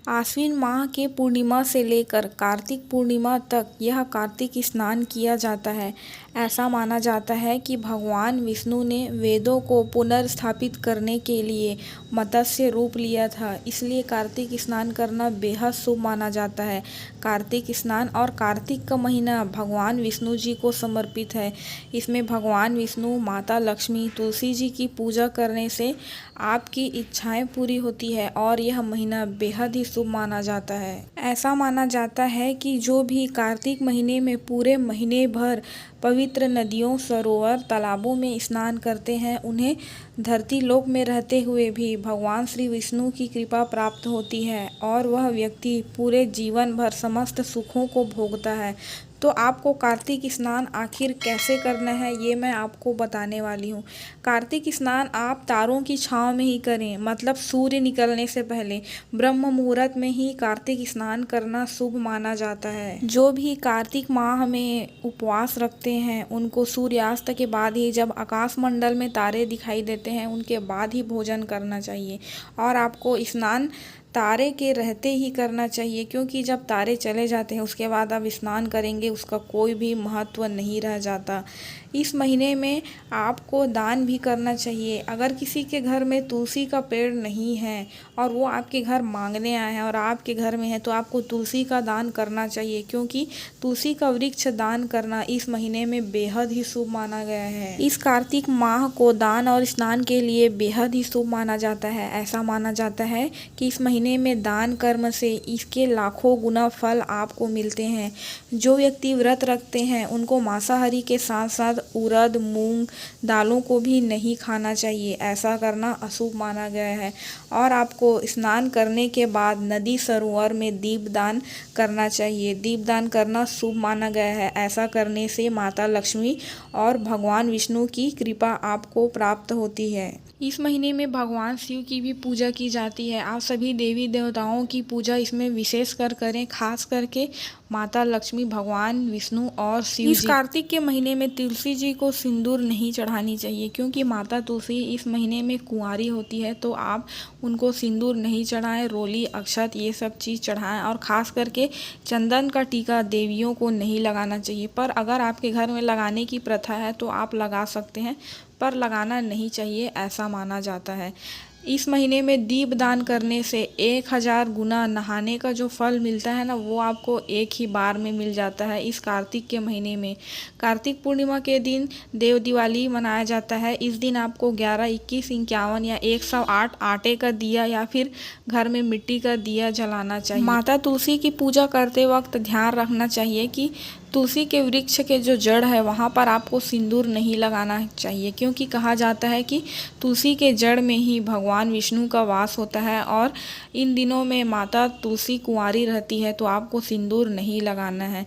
आश्विन माह के पूर्णिमा से लेकर कार्तिक पूर्णिमा तक यह कार्तिक स्नान किया जाता है। ऐसा माना जाता है कि भगवान विष्णु ने वेदों को पुनर्स्थापित करने के लिए मत्स्य रूप लिया था, इसलिए कार्तिक स्नान करना बेहद शुभ माना जाता है। कार्तिक स्नान और कार्तिक का महीना भगवान विष्णु जी को समर्पित है। इसमें भगवान विष्णु, माता लक्ष्मी, तुलसी जी की पूजा करने से आपकी इच्छाएं पूरी होती है और यह महीना बेहद ही शुभ माना जाता है। ऐसा माना जाता है कि जो भी कार्तिक महीने में पूरे महीने भर पवित्र नदियों, सरोवर, तालाबों में स्नान करते हैं, उन्हें धरती लोक में रहते हुए भी भगवान श्री विष्णु की कृपा प्राप्त होती है और वह व्यक्ति पूरे जीवन भर समस्त सुखों को भोगता है। तो आपको कार्तिक स्नान आखिर कैसे करना है, ये मैं आपको बताने वाली हूँ। कार्तिक स्नान आप तारों की छांव में ही करें, मतलब सूर्य निकलने से पहले ब्रह्म मुहूर्त में ही कार्तिक स्नान करना शुभ माना जाता है। जो भी कार्तिक माह में उपवास रखते हैं, उनको सूर्यास्त के बाद ही, जब आकाश मंडल में तारे दिखाई देते हैं, उनके बाद ही भोजन करना चाहिए। और आपको स्नान तारे के रहते ही करना चाहिए, क्योंकि जब तारे चले जाते हैं उसके बाद आप स्नान करेंगे, उसका कोई भी महत्व नहीं रह जाता। इस महीने में आपको दान भी करना चाहिए। अगर किसी के घर में तुलसी का पेड़ नहीं है और वो आपके घर मांगने आए हैं और आपके घर में है, तो आपको तुलसी का दान करना चाहिए, क्योंकि तुलसी का वृक्ष दान करना इस महीने में बेहद ही शुभ माना गया है। इस कार्तिक माह को दान और स्नान के लिए बेहद ही शुभ माना जाता है। ऐसा माना जाता है कि इस महीने में दान कर्म से इसके लाखों गुना फल आपको मिलते हैं। जो व्यक्ति व्रत रखते हैं उनको मांसाहारी के साथ साथ उड़द, मूंग, दालों को भी नहीं खाना चाहिए। ऐसा करना अशुभ माना गया है। और आपको स्नान करने के बाद नदी, सरोवर में दीपदान करना चाहिए। दीपदान करना शुभ माना गया है। ऐसा करने से माता लक्ष्मी और भगवान विष्णु की कृपा आपको प्राप्त होती है। इस महीने में भगवान शिव की भी पूजा की जाती है। आप सभी देवी देवताओं की पूजा इसमें विशेष कर करें, खास करके माता लक्ष्मी, भगवान विष्णु और शिव जी। इस कार्तिक के महीने में तुलसी जी को सिंदूर नहीं चढ़ानी चाहिए, क्योंकि माता तुलसी इस महीने में कुंवारी होती है, तो आप उनको सिंदूर नहीं चढ़ाएं। रोली, अक्षत, ये सब चीज़ चढ़ाएं। और ख़ास करके चंदन का टीका देवियों को नहीं लगाना चाहिए। पर अगर आपके घर में लगाने की प्रथा है तो आप लगा सकते हैं, पर लगाना नहीं चाहिए, ऐसा माना जाता है। इस महीने में दीप दान करने से 1000 गुना नहाने का जो फल मिलता है ना, वो आपको एक ही बार में मिल जाता है। इस कार्तिक के महीने में कार्तिक पूर्णिमा के दिन देव दिवाली मनाया जाता है। इस दिन आपको 11, 21, 51 या 108 आटे का दिया या फिर घर में मिट्टी का दिया जलाना चाहिए। माता तुलसी की पूजा करते वक्त ध्यान रखना चाहिए कि तुलसी के वृक्ष के जो जड़ है वहाँ पर आपको सिंदूर नहीं लगाना चाहिए, क्योंकि कहा जाता है कि तुलसी के जड़ में ही भगवान विष्णु का वास होता है और इन दिनों में माता तुलसी कुंवारी रहती है, तो आपको सिंदूर नहीं लगाना है।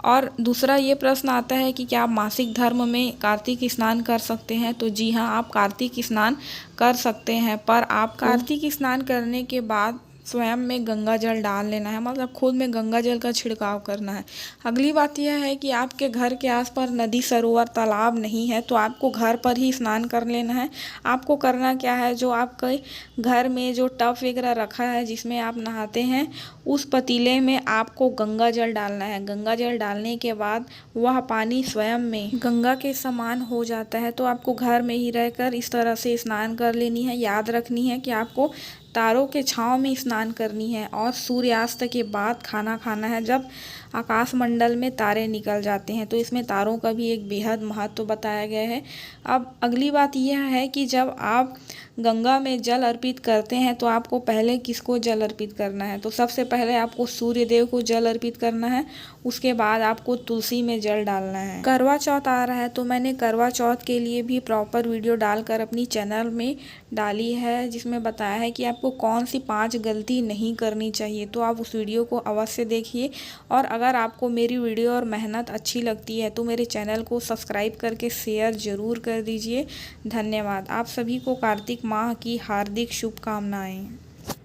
और दूसरा ये प्रश्न आता है कि क्या आप मासिक धर्म में कार्तिक स्नान कर सकते हैं? तो जी हाँ, आप कार्तिक स्नान कर सकते हैं, पर आप कार्तिक स्नान करने के बाद स्वयं में गंगा जल डाल लेना है, मतलब खुद में गंगा जल का छिड़काव करना है। अगली बात यह है कि आपके घर के आसपास नदी, सरोवर, तालाब नहीं है, तो आपको घर पर ही स्नान कर लेना है। आपको करना क्या है, जो आपके घर में जो टब वगैरह रखा है जिसमें आप नहाते हैं, उस पतीले में आपको गंगा जल डालना है। गंगा जल डालने के बाद वह पानी स्वयं में गंगा के समान हो जाता है। तो आपको घर में ही रहकर इस तरह से स्नान कर लेनी है। याद रखनी है कि आपको तारों के छांव में स्नान करनी है और सूर्यास्त के बाद खाना खाना है, जब आकाश मंडल में तारे निकल जाते हैं। तो इसमें तारों का भी एक बेहद महत्व बताया गया है। अब अगली बात यह है कि जब आप गंगा में जल अर्पित करते हैं तो आपको पहले किसको जल अर्पित करना है? तो सबसे पहले आपको सूर्य देव को जल अर्पित करना है, उसके बाद आपको तुलसी में जल डालना है। करवा चौथ आ रहा है, तो मैंने करवा चौथ के लिए भी प्रॉपर वीडियो डालकर अपनी चैनल में डाली है, जिसमें बताया है कि आपको कौन सी 5 गलती नहीं करनी चाहिए। तो आप उस वीडियो को अवश्य देखिए। और अगर आपको मेरी वीडियो और मेहनत अच्छी लगती है तो मेरे चैनल को सब्सक्राइब करके शेयर ज़रूर कर दीजिए। धन्यवाद। आप सभी को कार्तिक माह की हार्दिक शुभकामनाएं।